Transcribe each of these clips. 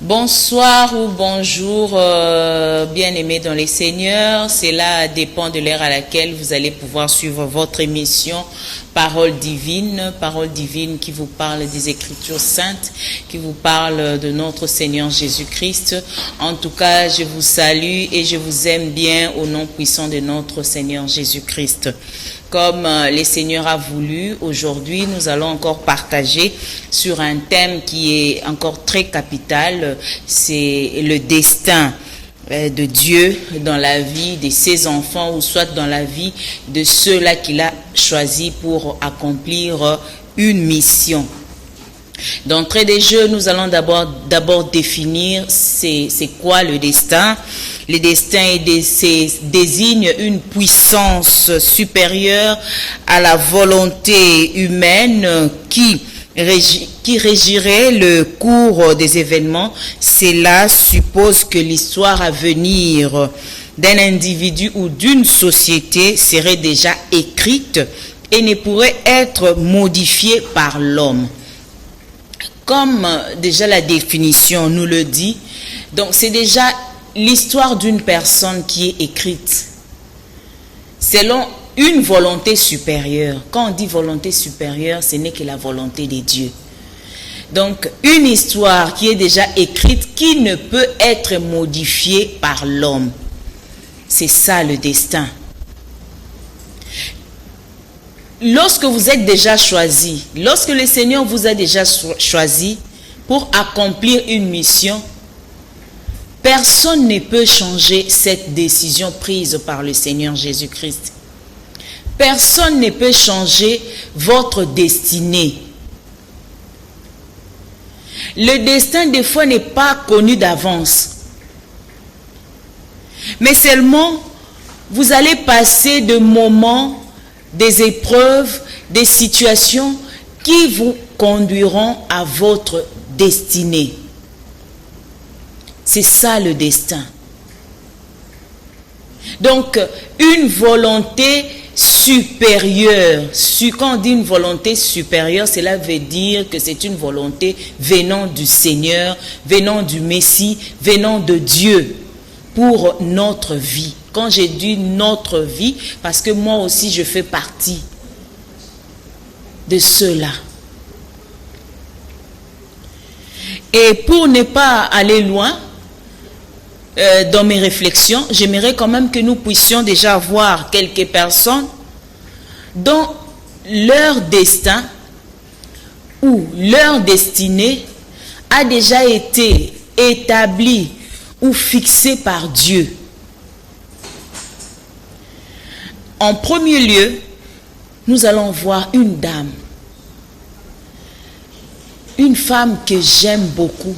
Bonsoir ou bonjour, bien-aimés dans les Seigneurs. Cela dépend de l'heure à laquelle vous allez pouvoir suivre votre émission Parole divine qui vous parle des Écritures saintes, qui vous parle de notre Seigneur Jésus-Christ. En tout cas, je vous salue et je vous aime bien au nom puissant de notre Seigneur Jésus-Christ. Comme le Seigneur a voulu, aujourd'hui, nous allons encore partager sur un thème qui est encore très capital, c'est le destin de Dieu dans la vie de ses enfants ou soit dans la vie de ceux-là qu'il a choisis pour accomplir une mission. D'entrée de jeu, nous allons d'abord définir c'est quoi le destin. Le destin désigne une puissance supérieure à la volonté humaine qui régirait le cours des événements. Cela suppose que l'histoire à venir d'un individu ou d'une société serait déjà écrite et ne pourrait être modifiée par l'homme. Comme déjà la définition nous le dit, donc c'est déjà l'histoire d'une personne qui est écrite selon une volonté supérieure. Quand on dit volonté supérieure, ce n'est que la volonté de Dieu. Donc, une histoire qui est déjà écrite, qui ne peut être modifiée par l'homme. C'est ça le destin. Lorsque vous êtes déjà choisi, lorsque le Seigneur vous a déjà choisi pour accomplir une mission, personne ne peut changer cette décision prise par le Seigneur Jésus-Christ. Personne ne peut changer votre destinée. Le destin, des fois, n'est pas connu d'avance. Mais seulement, vous allez passer de moments, des épreuves, des situations qui vous conduiront à votre destinée. C'est ça le destin. Donc, une volonté supérieure. Quand on dit une volonté supérieure, cela veut dire que c'est une volonté venant du Seigneur, venant du Messie, venant de Dieu pour notre vie. Quand j'ai dit notre vie, parce que moi aussi je fais partie de ceux-là. Et pour ne pas aller loin, dans mes réflexions, j'aimerais quand même que nous puissions déjà voir quelques personnes dont leur destin ou leur destinée a déjà été établi ou fixé par Dieu. En premier lieu, nous allons voir une dame, une femme que j'aime beaucoup.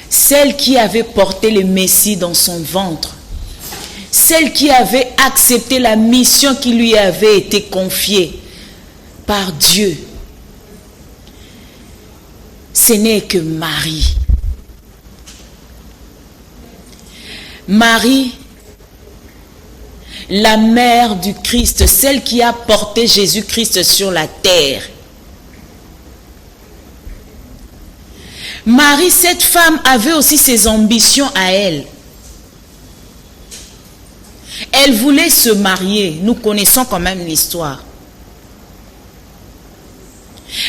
Celle qui avait porté le Messie dans son ventre. Celle qui avait accepté la mission qui lui avait été confiée par Dieu. Ce n'est que Marie. Marie, la mère du Christ, celle qui a porté Jésus-Christ sur la terre. Marie, cette femme, avait aussi ses ambitions à elle. Elle voulait se marier. Nous connaissons quand même l'histoire.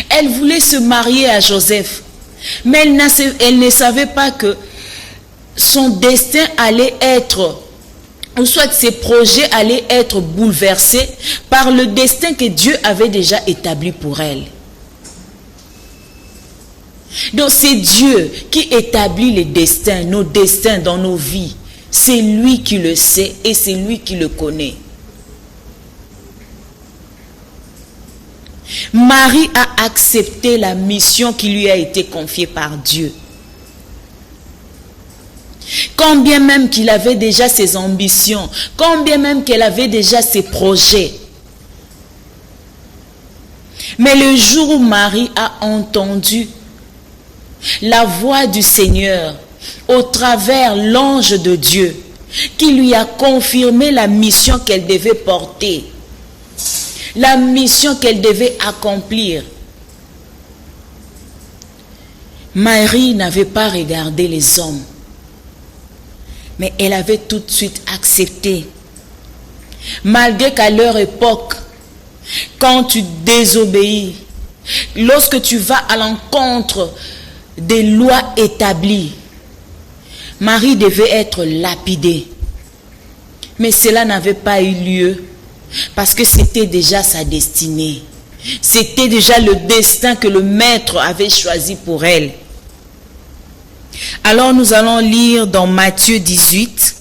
Elle voulait se marier à Joseph. Mais elle ne savait pas que son destin allait être, ou soit ses projets allaient être bouleversés par le destin que Dieu avait déjà établi pour elle. Donc c'est Dieu qui établit les destins, nos destins dans nos vies. C'est lui qui le sait et c'est lui qui le connaît. Marie a accepté la mission qui lui a été confiée par Dieu. Quand bien même qu'il avait déjà ses ambitions, quand bien même qu'elle avait déjà ses projets. Mais le jour où Marie a entendu la voix du Seigneur au travers l'ange de Dieu qui lui a confirmé la mission qu'elle devait porter, la mission qu'elle devait accomplir. Marie n'avait pas regardé les hommes, mais elle avait tout de suite accepté. Malgré qu'à leur époque, quand tu désobéis, lorsque tu vas à l'encontre des lois établies, Marie devait être lapidée. Mais cela n'avait pas eu lieu parce que c'était déjà sa destinée. C'était déjà le destin que le Maître avait choisi pour elle. Alors nous allons lire dans Matthieu 18.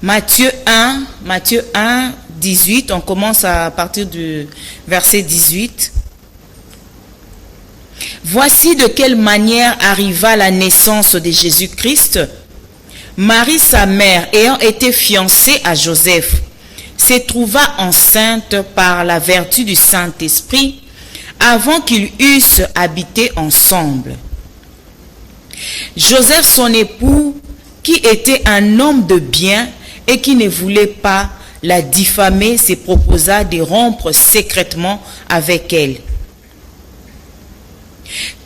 Matthieu 1, 18, on commence à partir du verset 18. Voici de quelle manière arriva la naissance de Jésus-Christ. Marie, sa mère, ayant été fiancée à Joseph, se trouva enceinte par la vertu du Saint-Esprit avant qu'ils eussent habité ensemble. Joseph, son époux, qui était un homme de bien et qui ne voulait pas la diffamer, se proposa de rompre secrètement avec elle.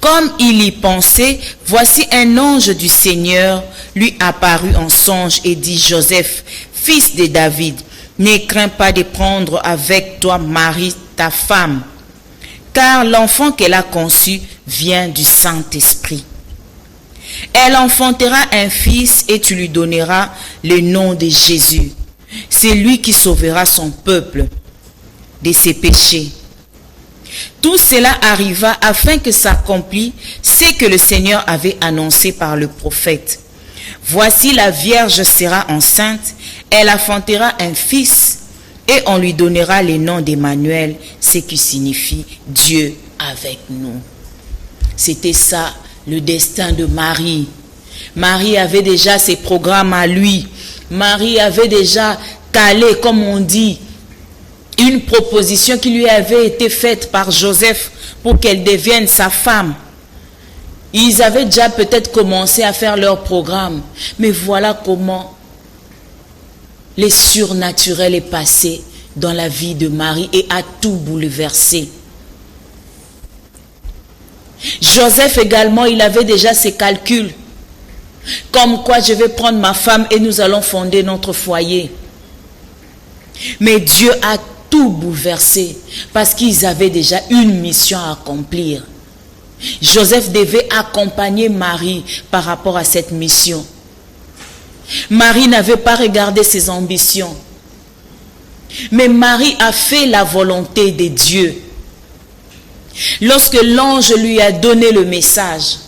Comme il y pensait, voici un ange du Seigneur lui apparut en songe et dit: Joseph, fils de David, ne crains pas de prendre avec toi Marie, ta femme, car l'enfant qu'elle a conçu vient du Saint-Esprit. Elle enfantera un fils et tu lui donneras le nom de Jésus. C'est lui qui sauvera son peuple de ses péchés. Tout cela arriva afin que s'accomplisse ce que le Seigneur avait annoncé par le prophète. Voici, la Vierge sera enceinte, elle enfantera un fils et on lui donnera le nom d'Emmanuel, ce qui signifie Dieu avec nous. C'était ça le destin de Marie. Marie avait déjà ses programmes à lui. Marie avait déjà calé, comme on dit, une proposition qui lui avait été faite par Joseph pour qu'elle devienne sa femme. Ils avaient déjà peut-être commencé à faire leur programme, mais voilà comment le surnaturel est passé dans la vie de Marie et a tout bouleversé. Joseph également, il avait déjà ses calculs, comme quoi je vais prendre ma femme et nous allons fonder notre foyer. Mais Dieu a tout bouleversé parce qu'ils avaient déjà une mission à accomplir. Joseph devait accompagner Marie par rapport à cette mission. Marie n'avait pas regardé ses ambitions, mais Marie a fait la volonté de Dieu. Lorsque l'ange lui a donné le message,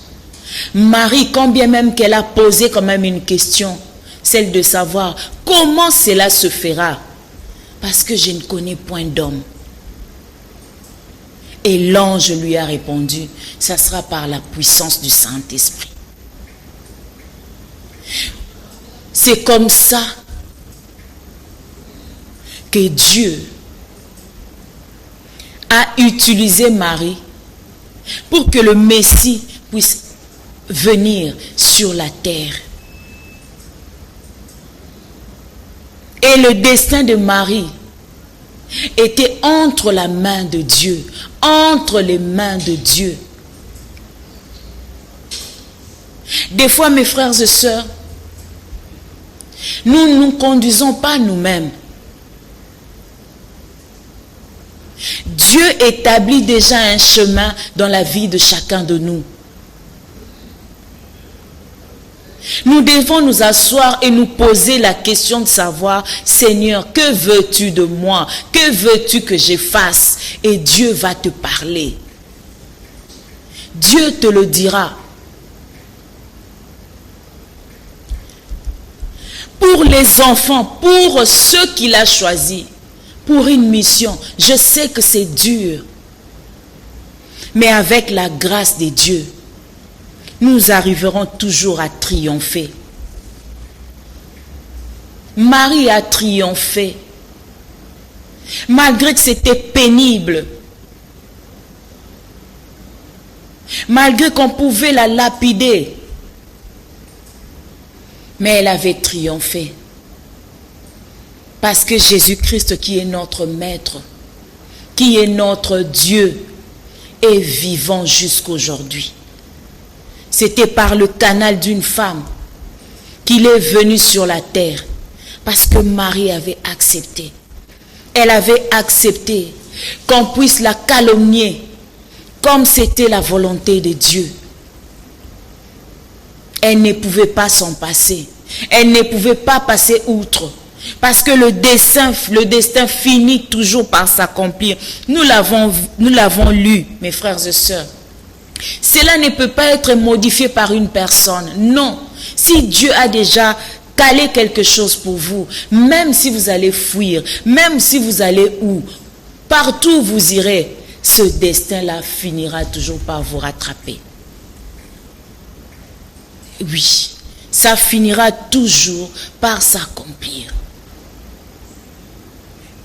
Marie, quand bien même qu'elle a posé quand même une question, celle de savoir comment cela se fera, parce que je ne connais point d'homme. Et l'ange lui a répondu, ça sera par la puissance du Saint-Esprit. C'est comme ça que Dieu a utilisé Marie pour que le Messie puisse venir sur la terre. Et le destin de Marie était entre la main de Dieu, entre les mains de Dieu. Des fois, mes frères et sœurs, nous ne nous conduisons pas nous-mêmes. Dieu établit déjà un chemin dans la vie de chacun de nous. Nous devons nous asseoir et nous poser la question de savoir, Seigneur, que veux-tu de moi? Que veux-tu que je fasse? Et Dieu va te parler. Dieu te le dira. Pour les enfants, pour ceux qu'il a choisis, pour une mission, je sais que c'est dur. Mais avec la grâce de Dieu, nous arriverons toujours à triompher. Marie a triomphé. Malgré que c'était pénible. Malgré qu'on pouvait la lapider. Mais elle avait triomphé. Parce que Jésus-Christ, qui est notre Maître, qui est notre Dieu, est vivant jusqu'aujourd'hui. C'était par le canal d'une femme qu'il est venu sur la terre, parce que Marie avait accepté. Elle avait accepté qu'on puisse la calomnier comme c'était la volonté de Dieu. Elle ne pouvait pas s'en passer. Elle ne pouvait pas passer outre. Parce que le destin finit toujours par s'accomplir. Nous l'avons lu, mes frères et sœurs. Cela ne peut pas être modifié par une personne. Non. Si Dieu a déjà calé quelque chose pour vous, même si vous allez fuir, même si vous allez où, partout où vous irez, ce destin-là finira toujours par vous rattraper. Oui, ça finira toujours par s'accomplir.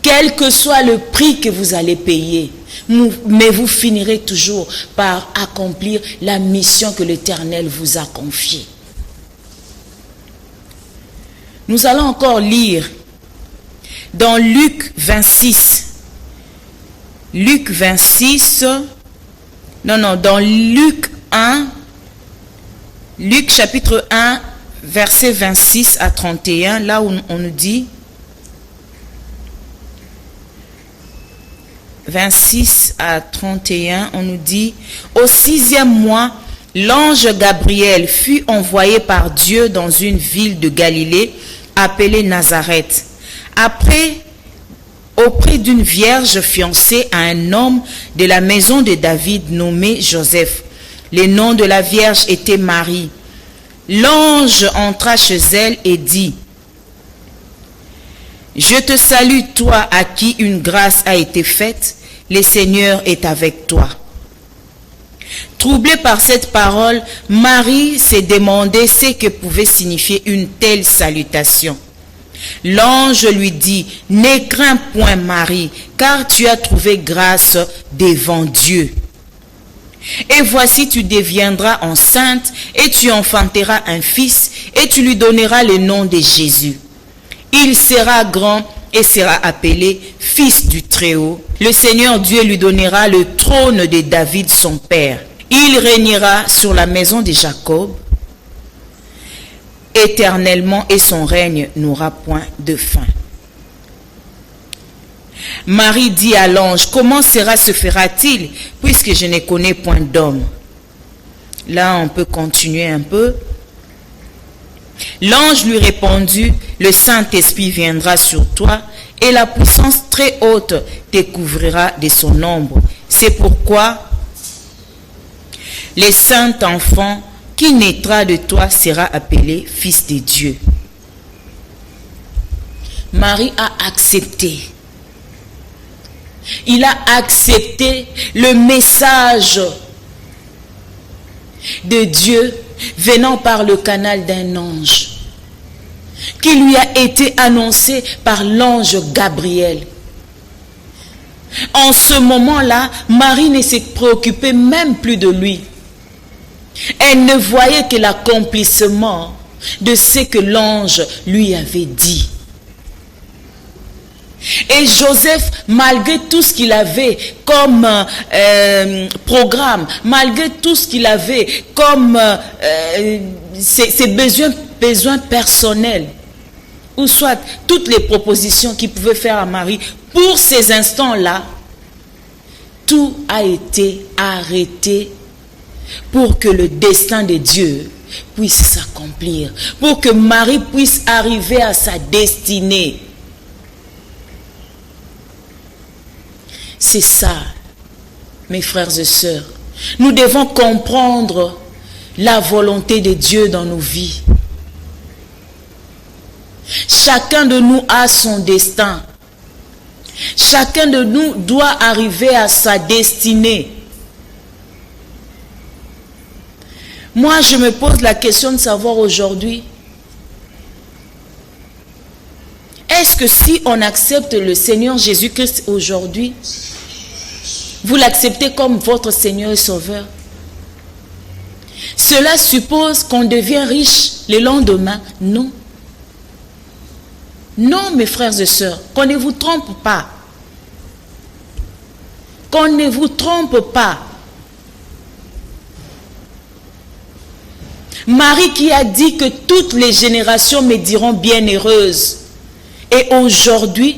Quel que soit le prix que vous allez payer, mais vous finirez toujours par accomplir la mission que l'Éternel vous a confiée. Nous allons encore lire dans Luc 26. Dans Luc 1, Luc chapitre 1, versets 26 à 31, là où on nous dit, 26 à 31, on nous dit, au 6e mois, l'ange Gabriel fut envoyé par Dieu dans une ville de Galilée, appelée Nazareth, auprès d'une vierge fiancée à un homme de la maison de David nommé Joseph. Le nom de la vierge était Marie. L'ange entra chez elle et dit, « Je te salue, toi à qui une grâce a été faite, le Seigneur est avec toi. » Troublée par cette parole, Marie s'est demandé ce que pouvait signifier une telle salutation. L'ange lui dit, « Ne crains point Marie, car tu as trouvé grâce devant Dieu. Et voici, tu deviendras enceinte, et tu enfanteras un fils, et tu lui donneras le nom de Jésus. Il sera grand et sera appelé Fils du Très-Haut. Le Seigneur Dieu lui donnera le trône de David son père. Il régnera sur la maison de Jacob éternellement, et son règne n'aura point de fin. » Marie dit à l'ange, « Comment cela se fera-t-il, puisque je ne connais point d'homme ?» Là, on peut continuer un peu. L'ange lui répondit, « Le Saint-Esprit viendra sur toi, et la puissance très haute te couvrira de son ombre. C'est pourquoi le saint enfant qui naîtra de toi sera appelé Fils de Dieu. » Marie a accepté. Il a accepté le message de Dieu venant par le canal d'un ange qui lui a été annoncé par l'ange Gabriel. En ce moment-là, Marie ne s'est préoccupée même plus de lui. Elle ne voyait que l'accomplissement de ce que l'ange lui avait dit. Et Joseph, malgré tout ce qu'il avait comme programme, malgré tout ce qu'il avait comme ses besoins personnels, ou soit toutes les propositions qu'il pouvait faire à Marie, pour ces instants-là, tout a été arrêté pour que le destin de Dieu puisse s'accomplir, pour que Marie puisse arriver à sa destinée. C'est ça, mes frères et sœurs. Nous devons comprendre la volonté de Dieu dans nos vies. Chacun de nous a son destin. Chacun de nous doit arriver à sa destinée. Moi, je me pose la question de savoir aujourd'hui, est-ce que si on accepte le Seigneur Jésus-Christ aujourd'hui, vous l'acceptez comme votre Seigneur et Sauveur? Cela suppose qu'on devient riche le lendemain? Non. Non, mes frères et sœurs, qu'on ne vous trompe pas. Qu'on ne vous trompe pas. Marie qui a dit que toutes les générations me diront bienheureuse. Et aujourd'hui,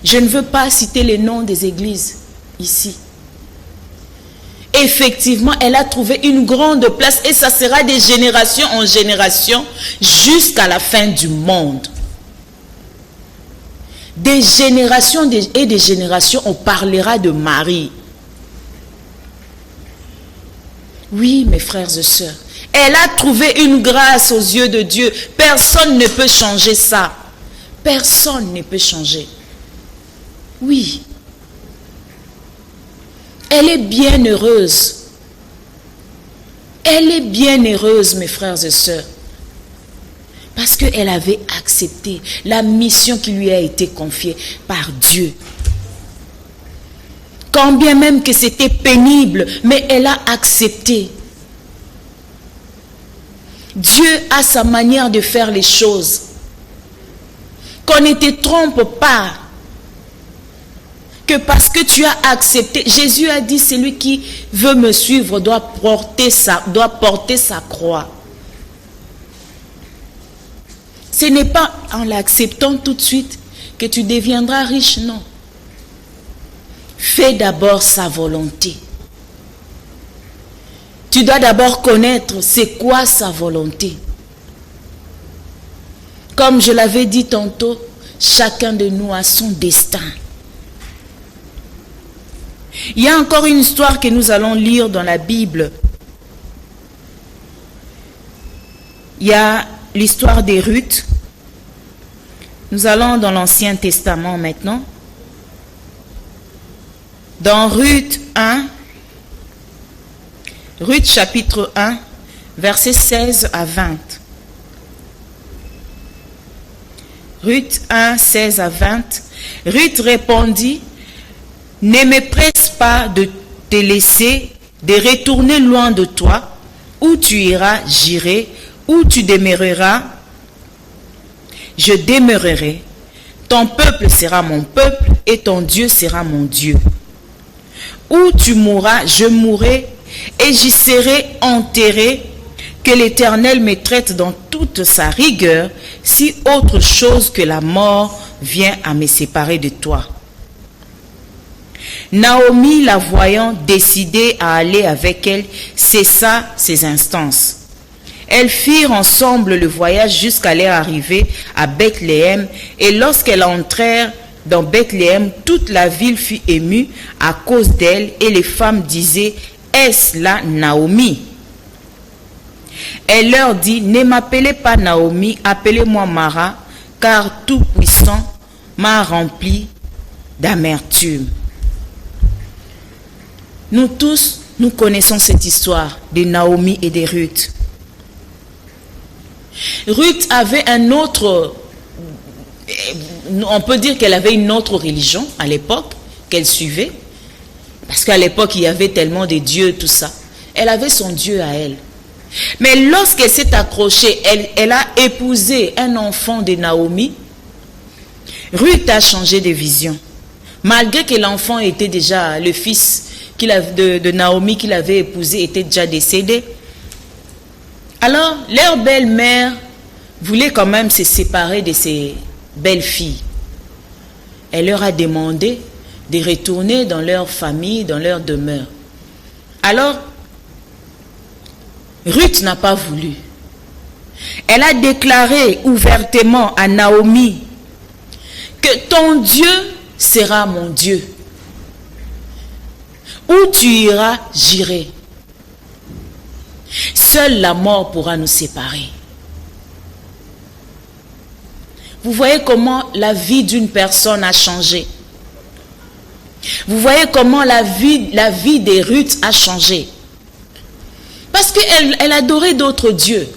je ne veux pas citer les noms des églises ici. Effectivement, elle a trouvé une grande place et ça sera de génération en génération jusqu'à la fin du monde. Des générations et des générations, on parlera de Marie. Oui, mes frères et sœurs, elle a trouvé une grâce aux yeux de Dieu. Personne ne peut changer ça. Personne ne peut changer. Oui. Elle est bien heureuse. Elle est bien heureuse, mes frères et sœurs. Parce qu'elle avait accepté la mission qui lui a été confiée par Dieu. Quand bien même que c'était pénible, mais elle a accepté. Dieu a sa manière de faire les choses. Qu'on ne te trompe pas. Que parce que tu as accepté, Jésus a dit, celui qui veut me suivre doit porter sa croix. Ce n'est pas en l'acceptant tout de suite que tu deviendras riche, non. Fais d'abord sa volonté. Tu dois d'abord connaître c'est quoi sa volonté. Comme je l'avais dit tantôt, chacun de nous a son destin. Il y a encore une histoire que nous allons lire dans la Bible. Il y a l'histoire de Ruth. Nous allons dans l'Ancien Testament maintenant. Dans Ruth 1, Ruth chapitre 1, versets 16 à 20. Ruth 1, 16 à 20. Ruth répondit, « Ne me presse pas de te laisser, de retourner loin de toi. Où tu iras, j'irai. Où tu demeureras, je demeurerai. Ton peuple sera mon peuple et ton Dieu sera mon Dieu. Où tu mourras, je mourrai et j'y serai enterré. Que l'Éternel me traite dans toute sa rigueur si autre chose que la mort vient à me séparer de toi. » Naomi, la voyant décidée à aller avec elle, cessa ses instances. Elles firent ensemble le voyage jusqu'à leur arrivée à Bethléem, et lorsqu'elles entrèrent dans Bethléem, toute la ville fut émue à cause d'elle, et les femmes disaient, « Est-ce là Naomi ?» Elle leur dit, « Ne m'appelez pas Naomi, appelez-moi Mara, car Tout-Puissant m'a rempli d'amertume. » Nous tous, nous connaissons cette histoire de Naomi et de Ruth. Ruth avait un autre, on peut dire qu'elle avait une autre religion à l'époque qu'elle suivait, parce qu'à l'époque il y avait tellement de dieux, tout ça. Elle avait son Dieu à elle. Mais lorsqu'elle s'est accrochée, elle a épousé un enfant de Naomi, Ruth a changé de vision. Malgré que l'enfant était déjà, le fils de Naomi qu'il avait épousé était déjà décédé. Alors, leur belle-mère voulait quand même se séparer de ses belles-filles. Elle leur a demandé de retourner dans leur famille, dans leur demeure. Alors, Ruth n'a pas voulu. Elle a déclaré ouvertement à Naomi que ton Dieu sera mon Dieu. Où tu iras, j'irai. Seule la mort pourra nous séparer. Vous voyez comment la vie d'une personne a changé. Vous voyez comment la vie de Ruth a changé. Parce qu'elle adorait d'autres dieux.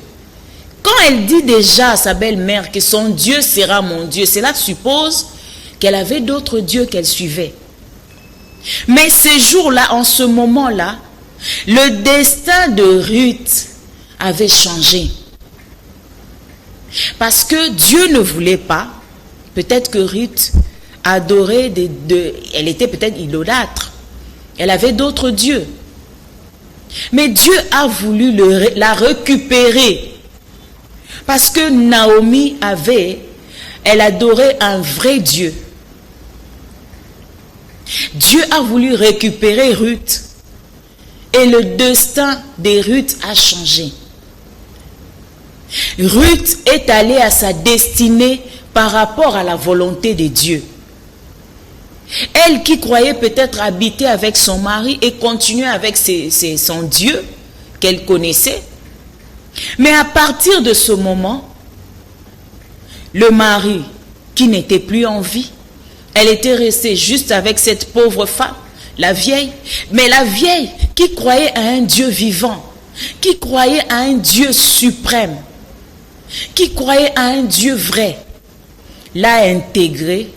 Quand elle dit déjà à sa belle-mère que son Dieu sera mon Dieu, cela suppose qu'elle avait d'autres dieux qu'elle suivait. Mais ce jour-là, en ce moment-là, le destin de Ruth avait changé. Parce que Dieu ne voulait pas, peut-être que Ruth adorait elle était peut-être idolâtre. Elle avait d'autres dieux. Mais Dieu a voulu la récupérer. Parce que Naomi elle adorait un vrai Dieu. Dieu a voulu récupérer Ruth. Et le destin de Ruth a changé. Ruth est allée à sa destinée par rapport à la volonté de Dieu. Elle qui croyait peut-être habiter avec son mari et continuer avec son Dieu qu'elle connaissait. Mais à partir de ce moment, le mari qui n'était plus en vie, elle était restée juste avec cette pauvre femme, la vieille. Mais la vieille qui croyait à un Dieu vivant, qui croyait à un Dieu suprême, qui croyait à un Dieu vrai, l'a intégré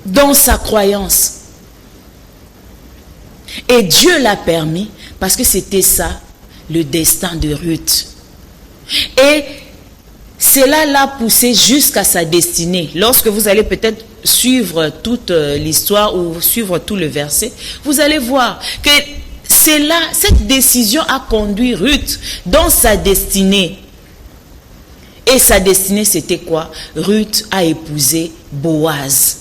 dans sa croyance. Et Dieu l'a permis parce que c'était ça, le destin de Ruth. Et cela l'a poussé jusqu'à sa destinée. Lorsque vous allez peut-être suivre toute l'histoire ou suivre tout le verset, vous allez voir que cette décision a conduit Ruth dans sa destinée. Et sa destinée, c'était quoi? Ruth a épousé Boaz,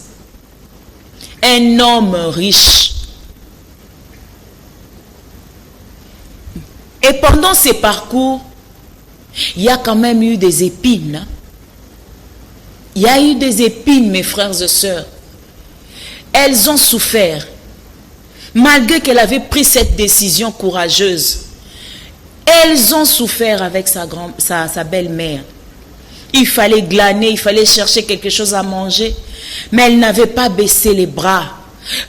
un homme riche. Et pendant ces parcours, il y a quand même eu des épines. Il y a eu des épines, mes frères et sœurs. Elles ont souffert. Malgré qu'elle avait pris cette décision courageuse, elles ont souffert avec sa belle-mère. Il fallait glaner, il fallait chercher quelque chose à manger. Mais elle n'avait pas baissé les bras.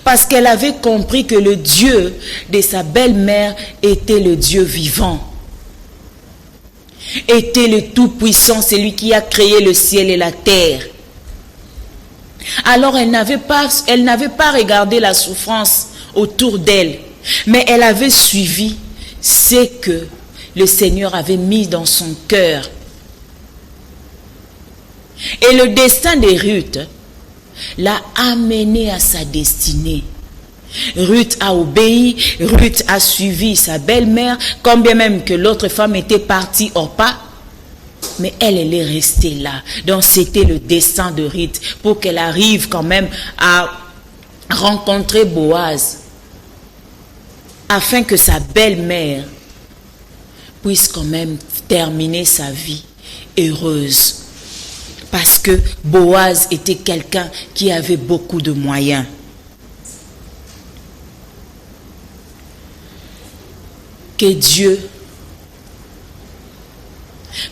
Parce qu'elle avait compris que le Dieu de sa belle-mère était le Dieu vivant. Était le Tout-Puissant, celui qui a créé le ciel et la terre. Alors elle n'avait pas regardé la souffrance autour d'elle, mais elle avait suivi ce que le Seigneur avait mis dans son cœur. Et le destin de Ruth l'a amenée à sa destinée. Ruth a obéi, Ruth a suivi sa belle-mère, quand bien même que l'autre femme était partie au pas, mais elle est restée là. Donc c'était le destin de Ruth pour qu'elle arrive quand même à rencontrer Boaz, afin que sa belle-mère puisse quand même terminer sa vie heureuse. Parce que Boaz était quelqu'un qui avait beaucoup de moyens. Que Dieu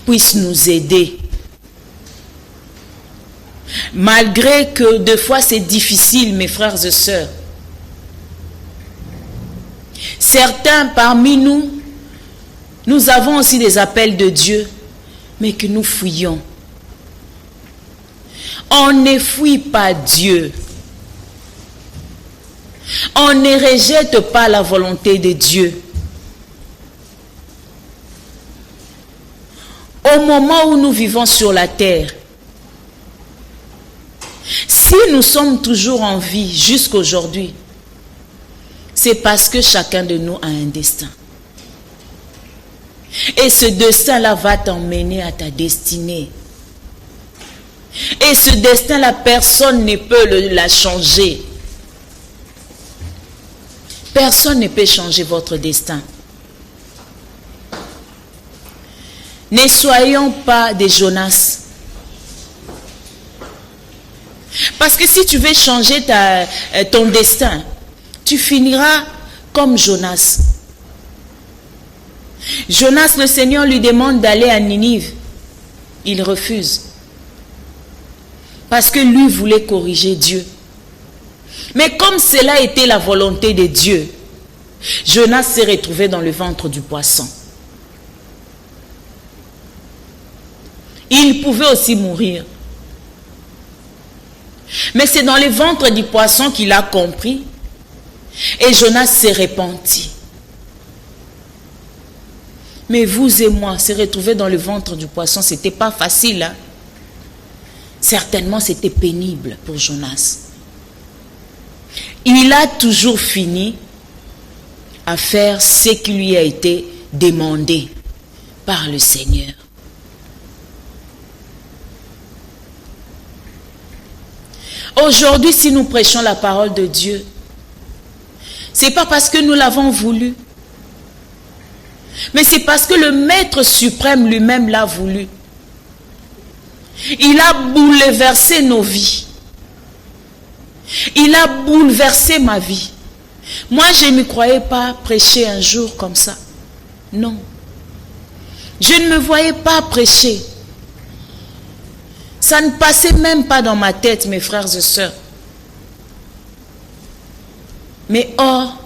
puisse nous aider. Malgré que des fois c'est difficile, mes frères et sœurs. Certains parmi nous, nous avons aussi des appels de Dieu, mais que nous fuyons. On ne fuit pas Dieu. On ne rejette pas la volonté de Dieu. Au moment où nous vivons sur la terre, si nous sommes toujours en vie jusqu'aujourd'hui, c'est parce que chacun de nous a un destin. Et ce destin-là va t'emmener à ta destinée. Et ce destin-là, personne ne peut la changer. Personne ne peut changer votre destin. Ne soyons pas des Jonas. Parce que si tu veux changer ton destin, tu finiras comme Jonas. Jonas, le Seigneur lui demande d'aller à Ninive. Il refuse. Parce que lui voulait corriger Dieu. Mais comme cela était la volonté de Dieu, Jonas s'est retrouvé dans le ventre du poisson. Il pouvait aussi mourir. Mais c'est dans le ventre du poisson qu'il a compris. Et Jonas s'est repenti. Mais vous et moi, se retrouver dans le ventre du poisson, ce n'était pas facile. Hein? Certainement, c'était pénible pour Jonas. Il a toujours fini à faire ce qui lui a été demandé par le Seigneur. Aujourd'hui, si nous prêchons la parole de Dieu, ce n'est pas parce que nous l'avons voulu, mais c'est parce que le Maître suprême lui-même l'a voulu. Il a bouleversé nos vies. Il a bouleversé ma vie. Moi, je ne me croyais pas prêcher un jour comme ça. Non. Je ne me voyais pas prêcher. Ça ne passait même pas dans ma tête, mes frères et sœurs. Mais or,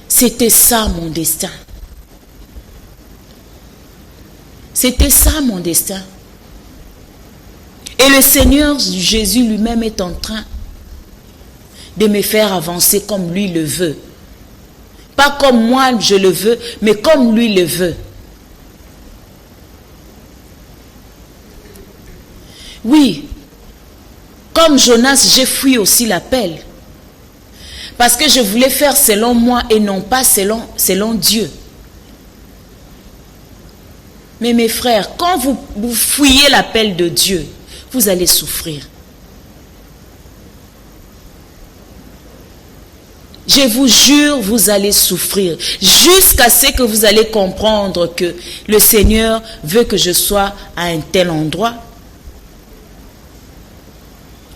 c'était ça mon destin. C'était ça mon destin. Et le Seigneur Jésus lui-même est en train de me faire avancer comme lui le veut. Pas comme moi je le veux, mais comme lui le veut. Oui, comme Jonas, j'ai fui aussi l'appel. Parce que je voulais faire selon moi et non pas selon Dieu. Mais mes frères, quand vous fuyez l'appel de Dieu, vous allez souffrir. Je vous jure, vous allez souffrir. Jusqu'à ce que vous allez comprendre que le Seigneur veut que je sois à un tel endroit.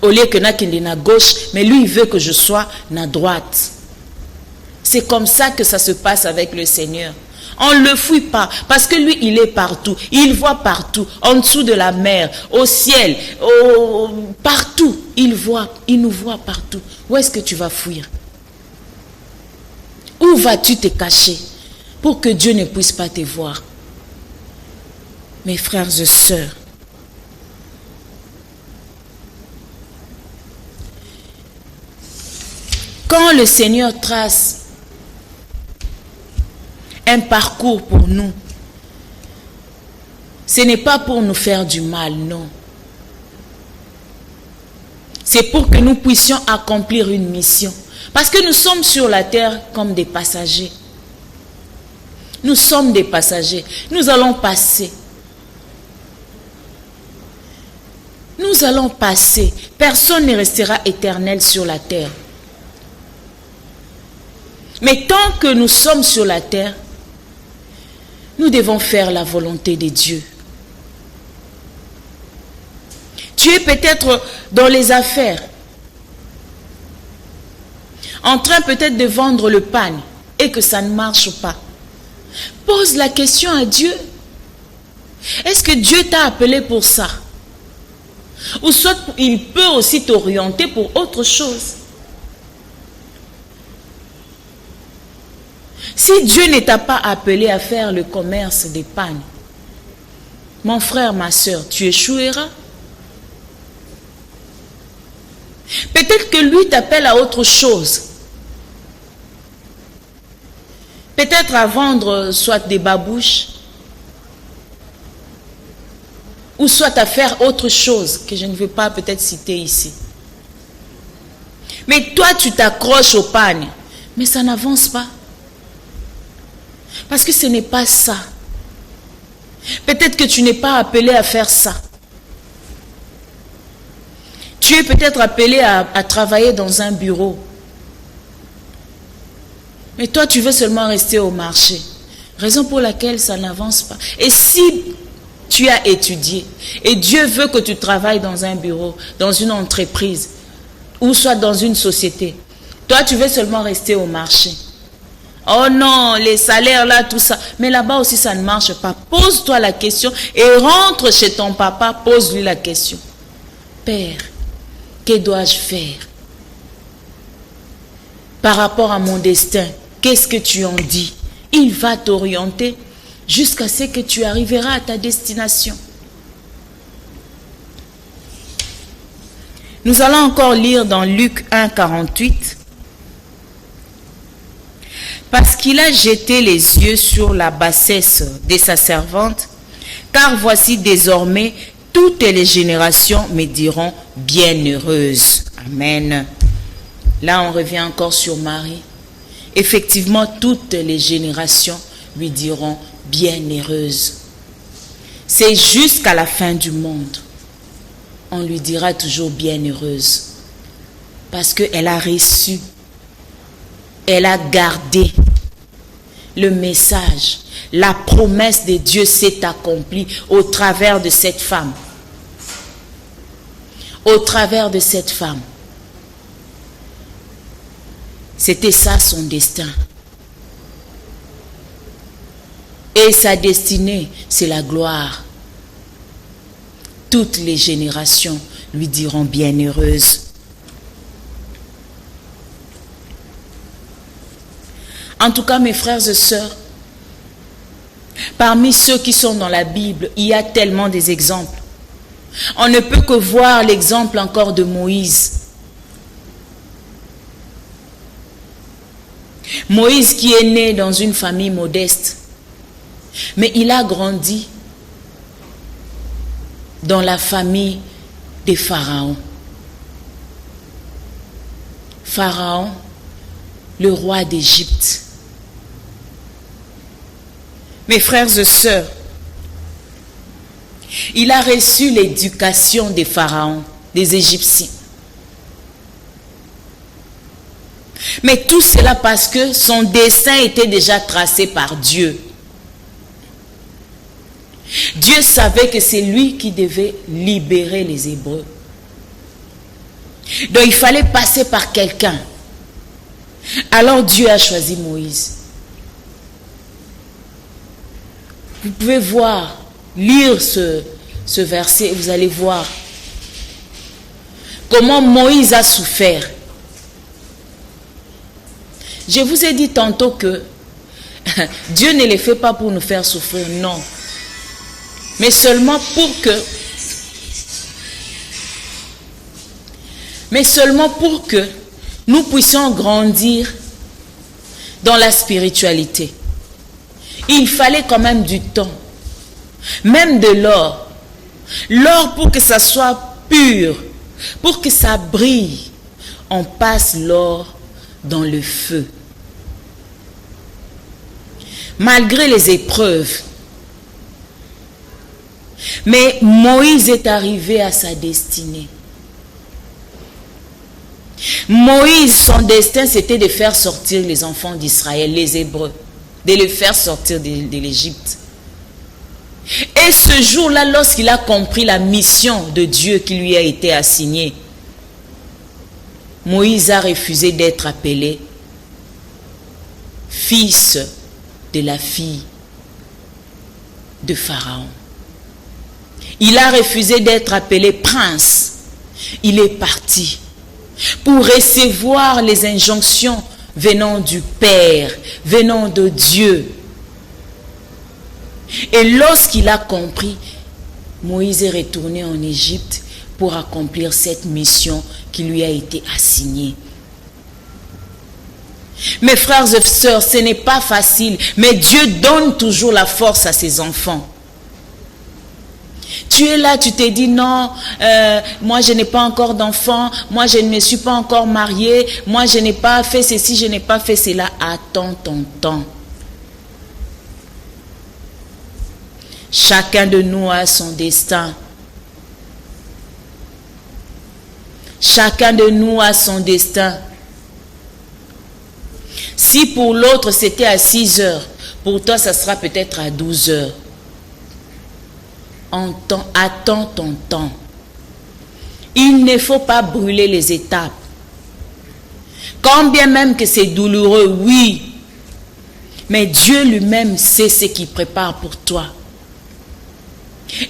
Au lieu que je à gauche, mais lui, il veut que je sois à droite. C'est comme ça que ça se passe avec le Seigneur. On ne le fuit pas, parce que lui, il est partout. Il voit partout, en dessous de la mer, au ciel, partout. Il nous voit partout. Où est-ce que tu vas fuir? Où vas-tu te cacher pour que Dieu ne puisse pas te voir? Mes frères et sœurs, quand le Seigneur trace un parcours pour nous, ce n'est pas pour nous faire du mal, non. C'est pour que nous puissions accomplir une mission. Parce que nous sommes sur la terre comme des passagers. Nous sommes des passagers. Nous allons passer. Nous allons passer. Personne ne restera éternel sur la terre. Mais tant que nous sommes sur la terre, nous devons faire la volonté de Dieu. Tu es peut-être dans les affaires, en train peut-être de vendre le pain et que ça ne marche pas. Pose la question à Dieu. Est-ce que Dieu t'a appelé pour ça? Ou soit il peut aussi t'orienter pour autre chose. Si Dieu ne t'a pas appelé à faire le commerce des pains, mon frère, ma soeur, tu échoueras. Peut-être que lui t'appelle à autre chose. Peut-être à vendre soit des babouches, ou soit à faire autre chose que je ne veux pas peut-être citer ici. Mais toi, tu t'accroches au pain, mais ça n'avance pas. Parce que ce n'est pas ça. Peut-être que tu n'es pas appelé à faire ça. Tu es peut-être appelé à travailler dans un bureau. Mais toi, tu veux seulement rester au marché. Raison pour laquelle ça n'avance pas. Et si tu as étudié, et Dieu veut que tu travailles dans un bureau, dans une entreprise, ou soit dans une société, toi, tu veux seulement rester au marché. Oh non, les salaires là, tout ça. Mais là-bas aussi, ça ne marche pas. Pose-toi la question et rentre chez ton papa, pose-lui la question. Père, que dois-je faire par rapport à mon destin? Qu'est-ce que tu en dis? Il va t'orienter jusqu'à ce que tu arriveras à ta destination. Nous allons encore lire dans Luc 1, 48. Parce qu'il a jeté les yeux sur la bassesse de sa servante, car voici désormais toutes les générations me diront bienheureuse. Amen. Là, on revient encore sur Marie. effectivement, toutes les générations lui diront bienheureuse. C'est jusqu'à la fin du monde. On lui dira toujours bienheureuse. Parce qu'elle a reçu, elle a gardé le message. La promesse de Dieu s'est accomplie au travers de cette femme. Au travers de cette femme. C'était ça son destin. Et sa destinée, c'est la gloire. Toutes les générations lui diront bienheureuse. En tout cas, mes frères et sœurs, parmi ceux qui sont dans la Bible, il y a tellement des exemples. On ne peut que voir l'exemple encore de Moïse. Moïse qui est né dans une famille modeste, mais il a grandi dans la famille des pharaons. Pharaon, le roi d'Égypte. Mes frères et sœurs, il a reçu l'éducation des pharaons, des Égyptiens. Mais tout cela parce que son destin était déjà tracé par Dieu. Dieu savait que c'est lui qui devait libérer les Hébreux. Donc il fallait passer par quelqu'un. Alors Dieu a choisi Moïse. Vous pouvez voir, lire ce verset et vous allez voir comment Moïse a souffert. Je vous ai dit tantôt que Dieu ne les fait pas pour nous faire souffrir, non. Mais seulement pour que nous puissions grandir dans la spiritualité. Il fallait quand même du temps, même de l'or. L'or, pour que ça soit pur, pour que ça brille, on passe l'or dans le feu. Malgré les épreuves. Mais Moïse est arrivé à sa destinée. Moïse, son destin, c'était de faire sortir les enfants d'Israël, les Hébreux, de les faire sortir de l'Égypte. Et ce jour-là, lorsqu'il a compris la mission de Dieu qui lui a été assignée, Moïse a refusé d'être appelé fils de la fille de Pharaon. Il a refusé d'être appelé prince. Il est parti pour recevoir les injonctions venant du Père, venant de Dieu. Et lorsqu'il a compris, Moïse est retourné en Égypte pour accomplir cette mission qui lui a été assignée. Mes frères et sœurs, ce n'est pas facile, mais Dieu donne toujours la force à ses enfants. Tu es là, tu te dis non, moi je n'ai pas encore d'enfant, moi je ne me suis pas encore mariée, moi je n'ai pas fait ceci, je n'ai pas fait cela. Attends ton temps. Chacun de nous a son destin. Chacun de nous a son destin. Si pour l'autre c'était à 6 heures, pour toi ça sera peut-être à 12 heures. Attends ton temps. Il ne faut pas brûler les étapes. Quand bien même que c'est douloureux, oui. Mais Dieu lui-même sait ce qu'il prépare pour toi.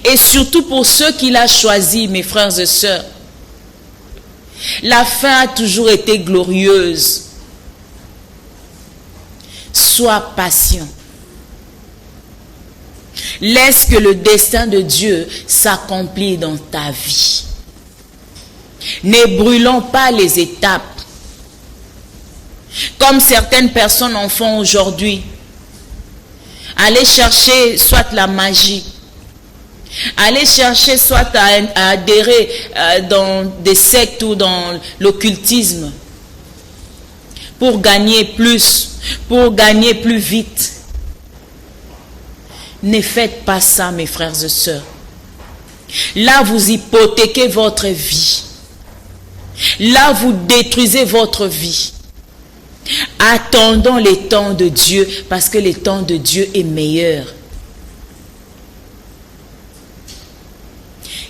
Et surtout pour ceux qu'il a choisis, mes frères et sœurs. La fin a toujours été glorieuse. Sois patient. Laisse que le destin de Dieu s'accomplisse dans ta vie. Ne brûlons pas les étapes. Comme certaines personnes en font aujourd'hui. Aller chercher soit la magie. Aller chercher soit à adhérer dans des sectes ou dans l'occultisme. pour gagner plus, pour gagner plus vite. Ne faites pas ça, mes frères et sœurs. Là, vous hypothéquez votre vie. Là, vous détruisez votre vie. Attendons les temps de Dieu, parce que le temps de Dieu est meilleur.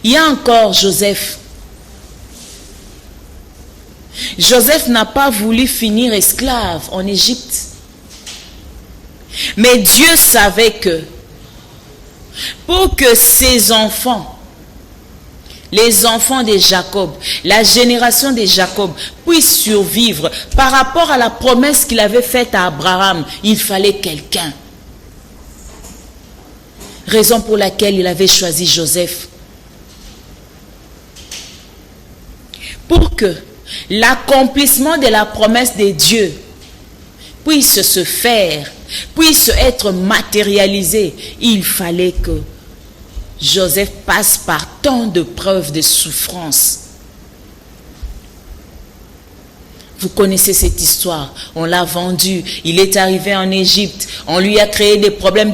Il y a encore Joseph. Joseph n'a pas voulu finir esclave en Égypte. Mais Dieu savait que pour que ses enfants, les enfants de Jacob, la génération de Jacob puissent survivre par rapport à la promesse qu'il avait faite à Abraham, il fallait quelqu'un. Raison pour laquelle il avait choisi Joseph. Pour que l'accomplissement de la promesse de Dieu puisse se faire, puisse être matérialisé, il fallait que Joseph passe par tant de preuves de souffrance. Vous connaissez cette histoire. On l'a vendu. Il est arrivé en Égypte. On lui a créé des problèmes,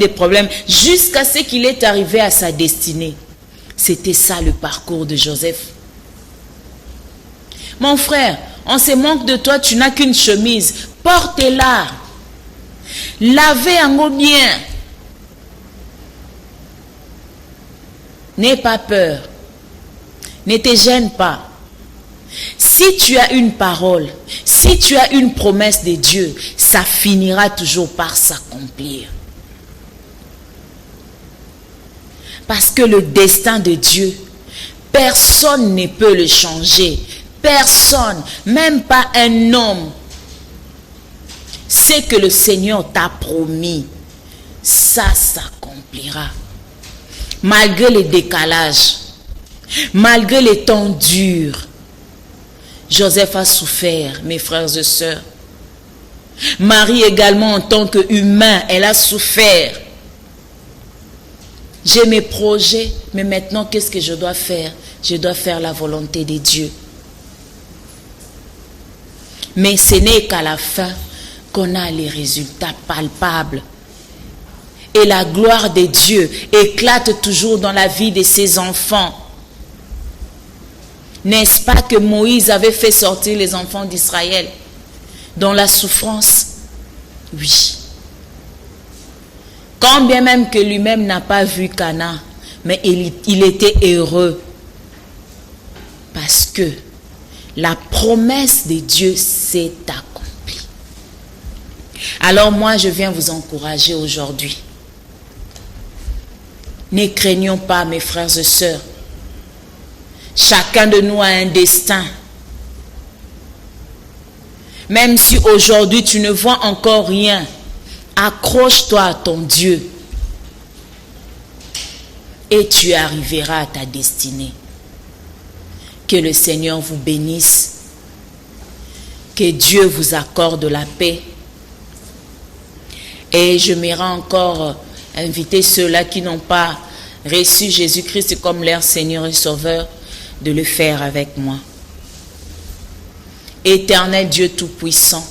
jusqu'à ce qu'il est arrivé à sa destinée. C'était ça le parcours de Joseph. Mon frère, on se moque de toi, tu n'as qu'une chemise. Porte-la. Lavez en eau bien. N'aie pas peur. Ne te gêne pas. Si tu as une parole, si tu as une promesse de Dieu, ça finira toujours par s'accomplir. Parce que le destin de Dieu, personne ne peut le changer. Personne, même pas un homme. Ce que le Seigneur t'a promis, ça s'accomplira. Malgré les décalages, malgré les temps durs, Joseph a souffert, mes frères et sœurs. Marie également, en tant qu'humain, elle a souffert. J'ai mes projets, mais maintenant, qu'est-ce que je dois faire? Je dois faire la volonté de Dieu. Mais ce n'est qu'à la fin qu'on a les résultats palpables. Et la gloire de Dieu éclate toujours dans la vie de ses enfants. N'est-ce pas que Moïse avait fait sortir les enfants d'Israël dans la souffrance? Oui. Quand bien même que lui-même n'a pas vu Canaan, mais il était heureux. Parce que la promesse de Dieu s'est accomplie. Alors moi, je viens vous encourager aujourd'hui. Ne craignons pas, mes frères et sœurs. Chacun de nous a un destin. Même si aujourd'hui tu ne vois encore rien, accroche-toi à ton Dieu. Et tu arriveras à ta destinée. Que le Seigneur vous bénisse. Que Dieu vous accorde la paix. Et je m'aimerais encore inviter ceux-là qui n'ont pas reçu Jésus-Christ comme leur Seigneur et Sauveur de le faire avec moi. Éternel Dieu Tout-Puissant,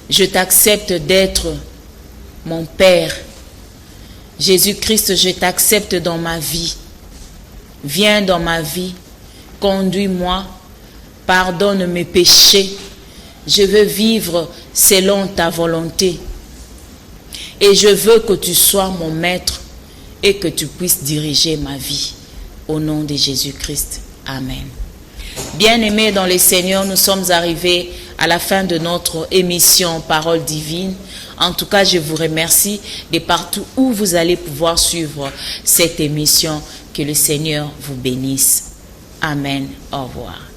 je t'accepte d'être mon Père. Jésus-Christ, je t'accepte dans ma vie. Viens dans ma vie, conduis-moi, pardonne mes péchés. Je veux vivre selon ta volonté. Et je veux que tu sois mon maître et que tu puisses diriger ma vie. Au nom de Jésus-Christ. Amen. Bien-aimés dans le Seigneur, nous sommes arrivés à la fin de notre émission Parole divine. En tout cas, je vous remercie de partout où vous allez pouvoir suivre cette émission. Que le Seigneur vous bénisse. Amen. Au revoir.